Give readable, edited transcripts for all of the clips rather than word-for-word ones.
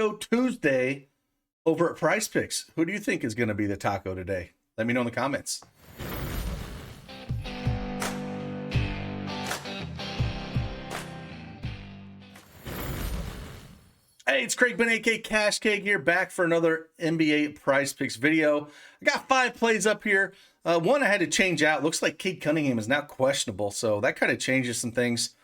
Taco Tuesday over at Prizepicks. Who do you think is going to be the taco today? Let me know in the comments. Hey, it's Craig Ben, aka Cash Cake here, back for another NBA Prizepicks video. I got 5 plays up here. One I had to change out. Looks like Cade Cunningham is now questionable, so that kind of changes some things.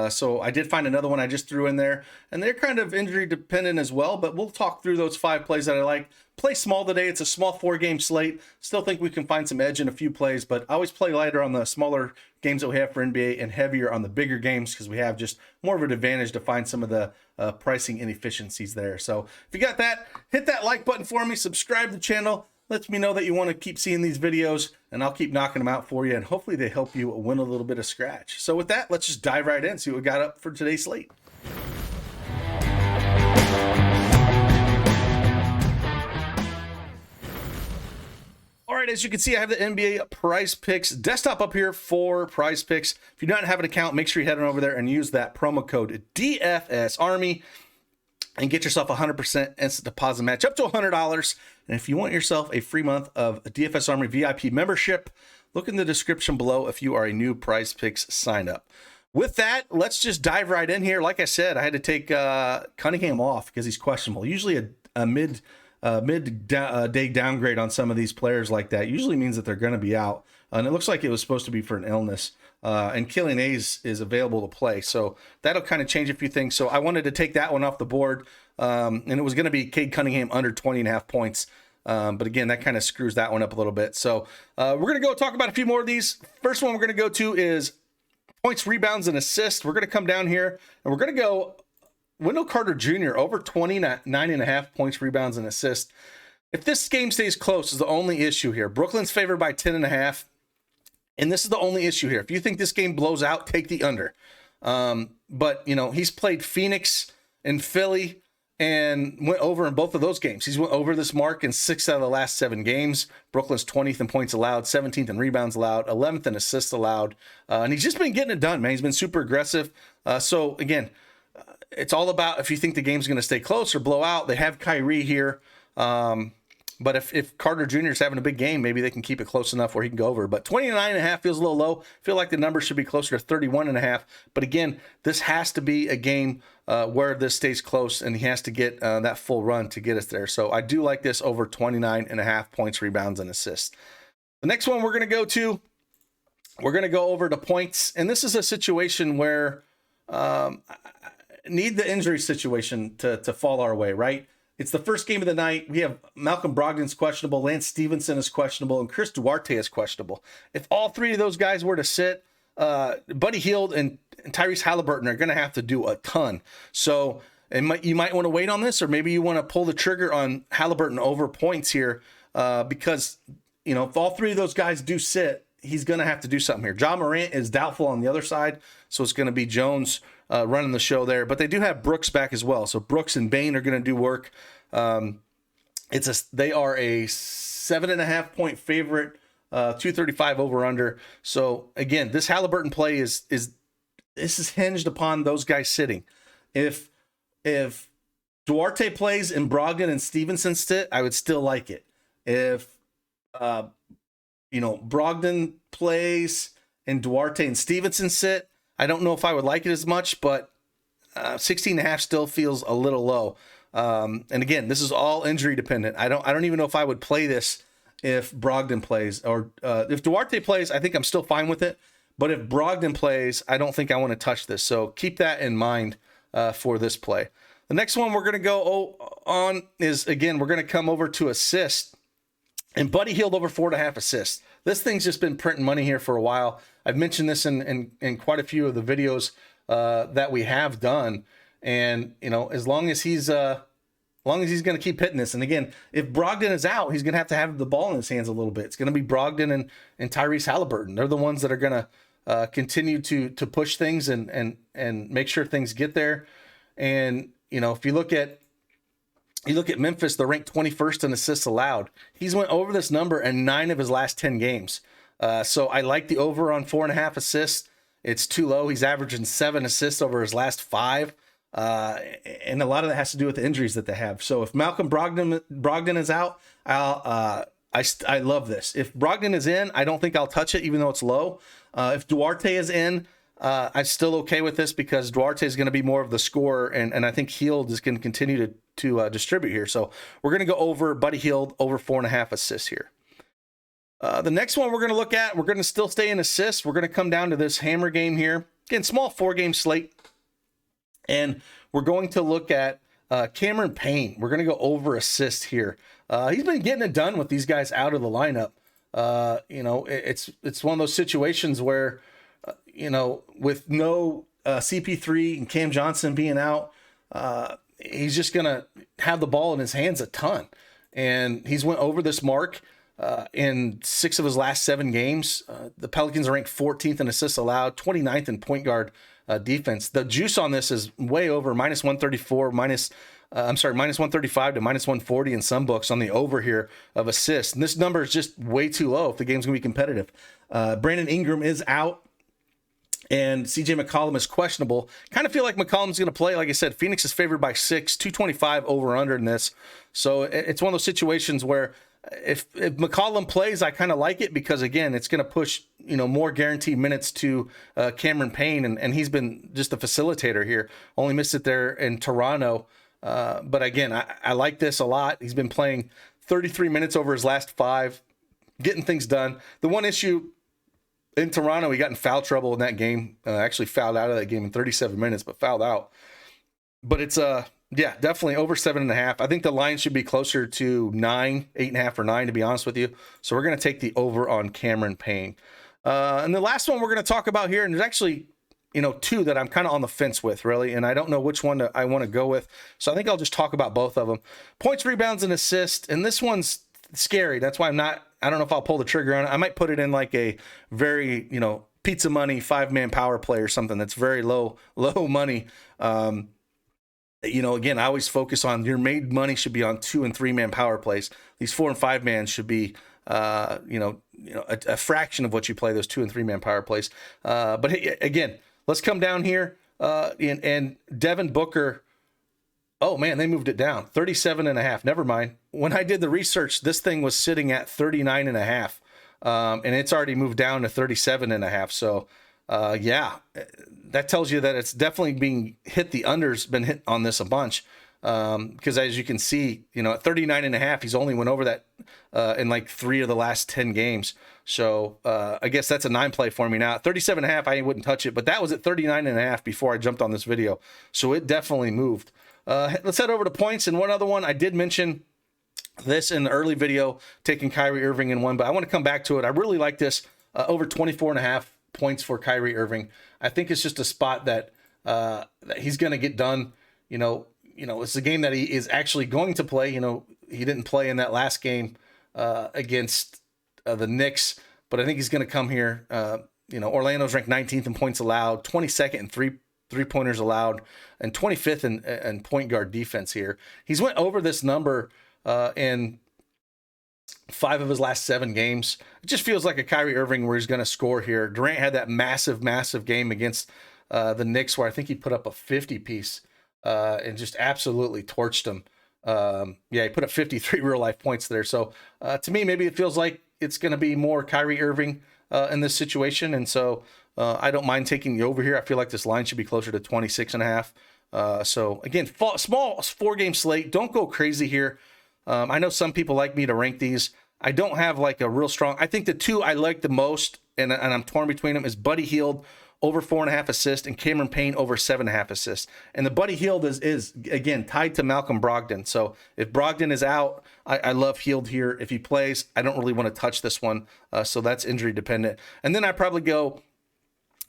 So I did find another one I just threw in there, and they're kind of injury dependent as well, but we'll talk through those 5 plays that I like. Play small today. It's a small 4-game slate. Still think we can find some edge in a few plays, but I always play lighter on the smaller games that we have for NBA and heavier on the bigger games because we have just more of an advantage to find some of the pricing inefficiencies there. So if you got that, hit that like button for me, subscribe to the channel. Lets me know that you want to keep seeing these videos, and I'll keep knocking them out for you, and hopefully they help you win a little bit of scratch. So with that, let's just dive right in, see what we got up for today's slate. All right, as you can see, I have the NBA Prizepicks desktop up here for Prizepicks. If you don't have an account, make sure you head on over there and use that promo code DFSArmy and get yourself a 100% instant deposit match up to $100. And if you want yourself a free month of a DFSArmy VIP membership, look in the description below if you are a new Prizepicks sign up. With that, let's just dive right in here. Like I said, I had to take Cunningham off because he's questionable. Usually a mid-day downgrade on some of these players like that usually means that they're going to be out. And it looks like it was supposed to be for an illness. And Killian Hayes is available to play. So that'll kind of change a few things. So I wanted to take that one off the board. And it was going to be Cade Cunningham under 20.5 points. But again, that kind of screws that one up a little bit. So we're going to go talk about a few more of these. First one we're going to go to is points, rebounds, and assists. We're going to come down here and we're going to go Wendell Carter Jr. over 29.5 points, rebounds, and assists. If this game stays close is the only issue here. Brooklyn's favored by 10.5. And this is the only issue here. If you think this game blows out, take the under. But, you know, he's played Phoenix and Philly and went over in both of those games. He's went over this mark in 6 out of the last 7 games. Brooklyn's 20th in points allowed, 17th in rebounds allowed, 11th in assists allowed. And he's just been getting it done, man. He's been super aggressive. So, again, it's all about if you think the game's going to stay close or blow out. They have Kyrie here. But if Carter Jr. is having a big game, maybe they can keep it close enough where he can go over. But 29.5 feels a little low. I feel like the number should be closer to 31.5. But again, this has to be a game where this stays close, and he has to get that full run to get us there. So I do like this over 29.5 points, rebounds, and assists. The next one we're going to go over to points. And this is a situation where need the injury situation to fall our way, right? It's the first game of the night. We have Malcolm Brogdon's questionable, Lance Stevenson is questionable, and Chris Duarte is questionable. If all 3 of those guys were to sit, Buddy Hield and Tyrese Halliburton are going to have to do a ton. So you might want to wait on this, or maybe you want to pull the trigger on Halliburton over points here because, you know, if all 3 of those guys do sit, he's going to have to do something here. Ja Morant is doubtful on the other side, so it's going to be Jones running the show there. But they do have Brooks back as well, so Brooks and Payne are going to do work. They are a 7.5 point favorite, 235 over under. So again, this Halliburton play is hinged upon those guys sitting. If Duarte plays and Brogdon and Stevenson sit, I would still like it. If Brogdon plays and Duarte and Stevenson sit, I don't know if I would like it as much, but 16.5 still feels a little low. And again, this is all injury dependent. I don't even know if I would play this if Brogdon plays, or if Duarte plays, I think I'm still fine with it. But if Brogdon plays, I don't think I want to touch this. So keep that in mind for this play. The next one we're going to go on is, again, we're going to come over to assist. And Buddy Hield over 4.5 assists. This thing's just been printing money here for a while. I've mentioned this in quite a few of the videos that we have done. And, you know, as long as he's going to keep hitting this. And again, if Brogdon is out, he's going to have the ball in his hands a little bit. It's going to be Brogdon and Tyrese Halliburton. They're the ones that are going to continue to push things and make sure things get there. And, you know, if you look at Memphis, they're ranked 21st in assists allowed. He's went over this number in 9 of his last 10 games. So I like the over on 4.5 assists. It's too low. He's averaging 7 assists over his last 5. And a lot of that has to do with the injuries that they have. So if Malcolm Brogdon is out, I love this. If Brogdon is in, I don't think I'll touch it, even though it's low. If Duarte is in, I'm still okay with this because Duarte is going to be more of the scorer, and I think Hield is going to continue to distribute here. So we're going to go over Buddy Hield over 4.5 assists here. The next one we're going to look at, we're going to still stay in assists. We're going to come down to this hammer game here. Again, small 4-game slate. And we're going to look at Cameron Payne. We're going to go over assist here. He's been getting it done with these guys out of the lineup. It's one of those situations where, with no CP3 and Cam Johnson being out, he's just going to have the ball in his hands a ton. And he's went over this mark in 6 of his last 7 games. The Pelicans are ranked 14th in assists allowed, 29th in point guard defense. The juice on this is way over, minus 134, minus 135 to minus 140 in some books on the over here of assists. And this number is just way too low if the game's going to be competitive. Brandon Ingram is out, and CJ McCollum is questionable. Kind of feel like McCollum's going to play. Like I said, Phoenix is favored by 6, 225 over under in this. So it's one of those situations where if McCollum plays, I kind of like it because, again, it's going to push, more guaranteed minutes to Cameron Payne, and he's been just a facilitator here. Only missed it there in Toronto. But again, I like this a lot. He's been playing 33 minutes over his last 5, getting things done. The one issue in Toronto, he got in foul trouble in that game. Actually fouled out of that game in 37 minutes, but fouled out. But it's definitely over 7.5. I think the line should be closer to 9, 8.5 or 9, to be honest with you. So we're going to take the over on Cameron Payne. And the last one we're going to talk about here, and there's actually, 2 that I'm kind of on the fence with, really, and I don't know which one I want to go with. So I think I'll just talk about both of them. Points, rebounds, and assists. And this one's scary. That's why I don't know if I'll pull the trigger on it. I might put it in like a very, pizza money 5-man power play or something that's very low money. Again, I always focus on your made money should be on 2- and 3-man power plays. These 4- and 5-man should be, a fraction of what you play those 2- and 3-man power plays. But hey, again, let's come down here and Devin Booker. Oh man, they moved it down 37.5. Never mind. When I did the research, this thing was sitting at 39.5, and it's already moved down to 37.5. So, that tells you that it's definitely being hit. The under's been hit on this a bunch. Because as you can see, at 39.5, he's only went over that in like 3 of the last 10 games. So I guess that's a 9 play for me now. At 37.5, I wouldn't touch it, but that was at 39.5 before I jumped on this video. So it definitely moved. Let's head over to points. And one other one, I did mention this in the early video, taking Kyrie Irving in one, but I want to come back to it. I really like this over 24.5 points for Kyrie Irving. I think it's just a spot that he's going to get done. It's a game that he is actually going to play. He didn't play in that last game against the Knicks, but I think he's going to come here. Orlando's ranked 19th in points allowed, 22nd in three-pointers allowed, and 25th in point guard defense here. He's went over this number in 5 of his last 7 games. It just feels like a Kyrie Irving where he's going to score here. Durant had that massive game against the Knicks where I think he put up a 50-piece and just absolutely torched him. He put up 53 real-life points there. So to me, maybe it feels like it's going to be more Kyrie Irving in this situation. And so I don't mind taking the over here. I feel like this line should be closer to 26.5. So again, small 4-game slate. Don't go crazy here. I know some people like me to rank these. I don't have like a real strong. I think the 2 I like the most, and I'm torn between them, is Buddy Hield over 4.5 assists and Cameron Payne over 7.5 assists. And the Buddy Hield is again tied to Malcolm Brogdon. So if Brogdon is out, I love Hield here. If he plays, I don't really want to touch this one. So that's injury dependent. And then I probably go,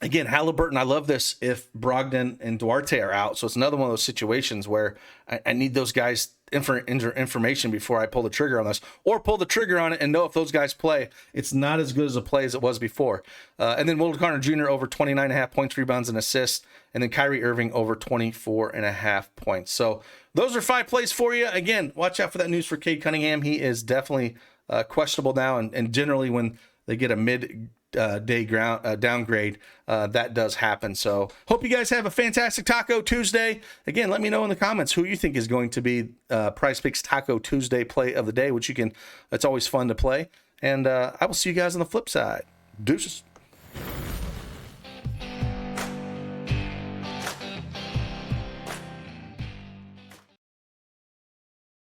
again, Halliburton. I love this if Brogdon and Duarte are out. So it's another one of those situations where I need those guys information before I pull the trigger on this, or pull the trigger on it and know if those guys play. It's not as good as a play as it was before. And then Will Carter Jr. over 29.5 points, rebounds, and assists. And then Kyrie Irving over 24.5 points. So those are 5 plays for you. Again, watch out for that news for Cade Cunningham. He is definitely questionable now. And generally when they get a day downgrade, that does happen. So hope you guys have a fantastic Taco Tuesday. Again, let me know in the comments who you think is going to be Prizepicks Taco Tuesday play of the day, which it's always fun to play. And I will see you guys on the flip side. Deuces.